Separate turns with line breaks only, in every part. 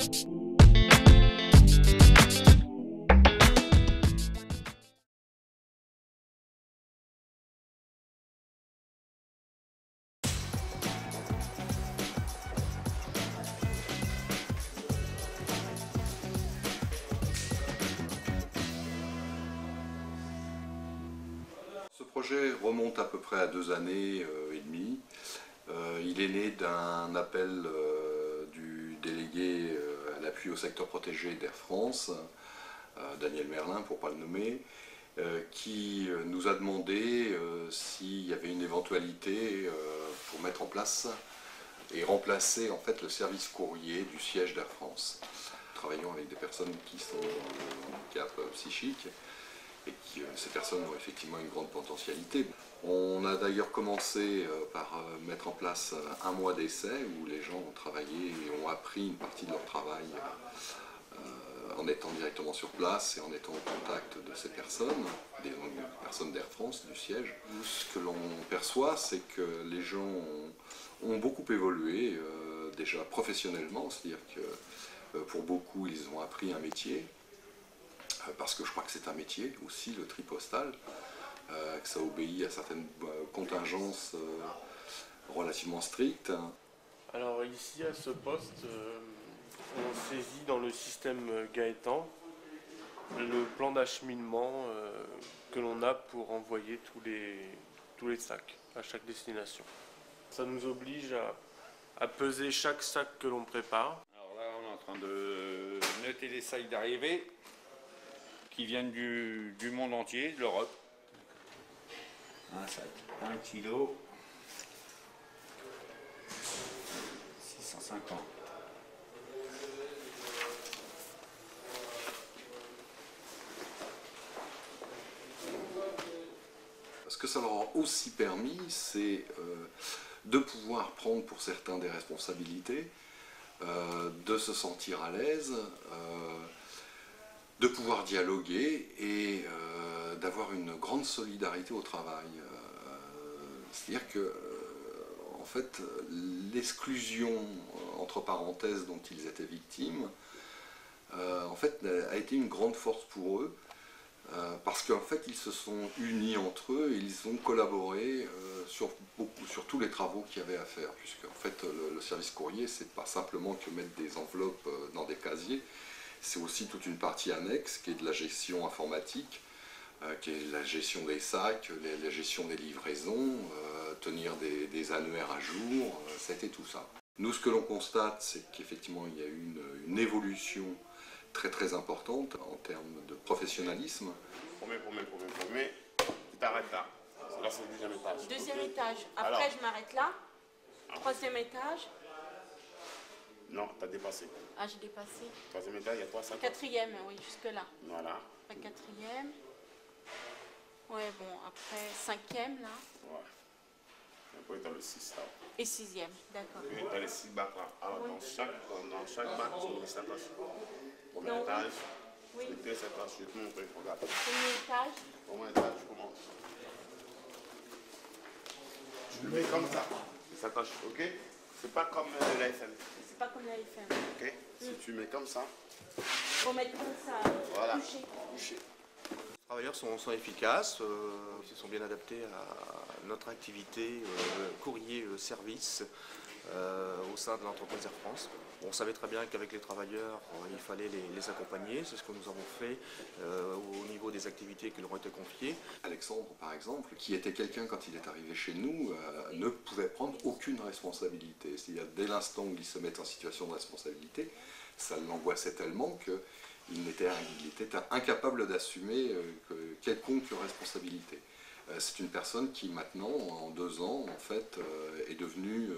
Ce projet remonte à peu près à 2 années et demie. Il est né d'un appel du délégué à l'appui au secteur protégé d'Air France, Daniel Merlin pour ne pas le nommer, qui nous a demandé s'il y avait une éventualité pour mettre en place et remplacer en fait le service courrier du siège d'Air France. Nous travaillons avec des personnes qui sont en handicap psychique et ces personnes ont effectivement une grande potentialité. On a d'ailleurs commencé par mettre en place un mois d'essai où les gens ont travaillé et ont appris une partie de leur travail en étant directement sur place et en étant au contact de ces personnes, des personnes d'Air France, du siège. Ce que l'on perçoit, c'est que les gens ont beaucoup évolué, déjà professionnellement, c'est-à-dire que pour beaucoup, ils ont appris un métier, parce que je crois que c'est un métier aussi, le tri postal, que ça obéit à certaines contingences relativement strictes.
Alors ici, à ce poste, on saisit dans le système Gaëtan le plan d'acheminement que l'on a pour envoyer tous les sacs à chaque destination. Ça nous oblige à peser chaque sac que l'on prépare.
Alors là, on est en train de noter les sacs d'arrivée qui viennent du monde entier, de l'Europe. Un sac, 1 kg, 650.
Ce que ça leur a aussi permis, c'est de pouvoir prendre pour certains des responsabilités, de se sentir à l'aise, de pouvoir dialoguer et d'avoir une grande solidarité au travail. C'est-à-dire que, en fait, l'exclusion, entre parenthèses, dont ils étaient victimes, en fait, a été une grande force pour eux, parce qu'en fait, ils se sont unis entre eux et ils ont collaboré sur tous les travaux qu'il y avait à faire, puisque en fait, le service courrier, c'est pas simplement que mettre des enveloppes dans des casiers. C'est aussi toute une partie annexe qui est de la gestion informatique, qui est la gestion des sacs, la gestion des livraisons, tenir des annuaires à jour, ça a été tout ça. Nous, ce que l'on constate, c'est qu'effectivement, il y a eu une évolution très très importante en termes de professionnalisme.
Promets, tu t'arrêtes là. Là, c'est le deuxième étage.
Deuxième étage. Après, alors, je m'arrête là. Troisième étage.
Non, t'as dépassé.
Ah, j'ai dépassé.
Troisième étage, il y a 3 sacs.
Quatrième, oui, jusque-là.
Voilà.
La quatrième. Ouais, bon, après, cinquième, là.
Ouais. Après, t'as le 6 là.
Et sixième, d'accord.
Et t'as les 6 bacs là. Alors, oui. dans chaque bac, tu mets les sacoches. Premier
donc,
étage.
Oui.
Les 2 sacoches, je vais te montrer, regarde.
Premier étage.
Premier étage, je commence. Tu le mets comme ça, les sacoches, ok? C'est pas comme l'AFM.
C'est pas comme l'AFM.
Ok? Si tu mets comme ça.
Faut mettre comme ça,
voilà.
Couché.
Les travailleurs sont efficaces, ils se sont bien adaptés à notre activité courrier-service au sein de l'entreprise Air France. On savait très bien qu'avec les travailleurs, il fallait les accompagner, c'est ce que nous avons fait au niveau des activités qui leur ont été confiées.
Alexandre, par exemple, qui était quelqu'un quand il est arrivé chez nous, ne pouvait prendre aucune responsabilité. C'est-à-dire dès l'instant où il se met en situation de responsabilité, ça l'angoissait tellement qu'il était incapable d'assumer quelconque responsabilité. C'est une personne qui maintenant, en 2 ans, en fait, est devenue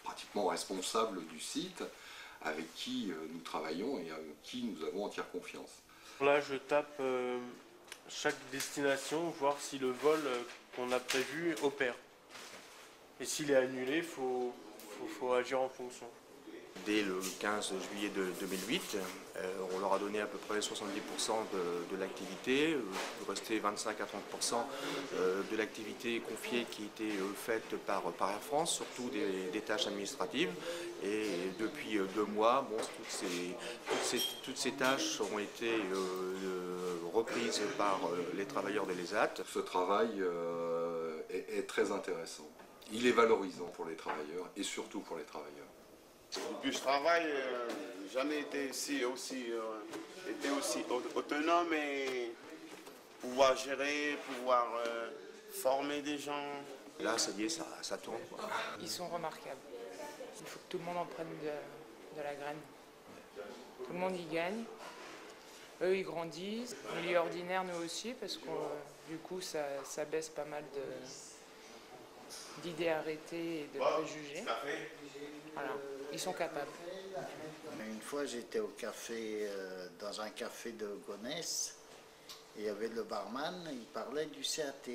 pratiquement responsable du site, avec qui nous travaillons et avec qui nous avons entière confiance.
Là, je tape chaque destination, voir si le vol qu'on a prévu opère. Et s'il est annulé, il faut agir en fonction.
dès le 15 juillet 2008. On leur a donné à peu près 70% de l'activité. Il restait 25 à 30% de l'activité confiée qui était faite par Air France, surtout des tâches administratives. Et depuis 2 mois, bon, toutes ces tâches ont été reprises par les travailleurs de l'ESAT.
Ce travail est très intéressant. Il est valorisant pour les travailleurs et surtout pour les travailleurs.
Depuis que je travaille, jamais été aussi autonome et pouvoir gérer, pouvoir former des gens.
Là, ça y est, ça tourne, quoi.
Ils sont remarquables. Il faut que tout le monde en prenne de la graine. Tout le monde y gagne. Eux, ils grandissent. On est ordinaire, nous aussi, parce que du coup, ça baisse pas mal d'idées arrêtées et de préjugés. Voilà. Ils sont capables.
Une fois, j'étais au café, dans un café de Gonesse, et il y avait le barman, il parlait du CAT.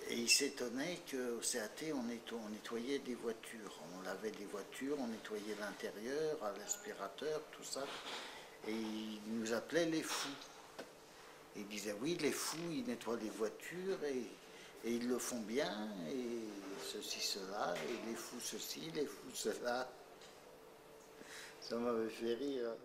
Et il s'étonnait qu'au CAT, on nettoyait des voitures. On lavait des voitures, on nettoyait l'intérieur, à l'aspirateur, tout ça. Et il nous appelait les fous. Et il disait, oui, les fous, ils nettoient les voitures et ils le font bien, et ceci, cela, et les fous ceci, les fous cela. Ça m'avait fait rire.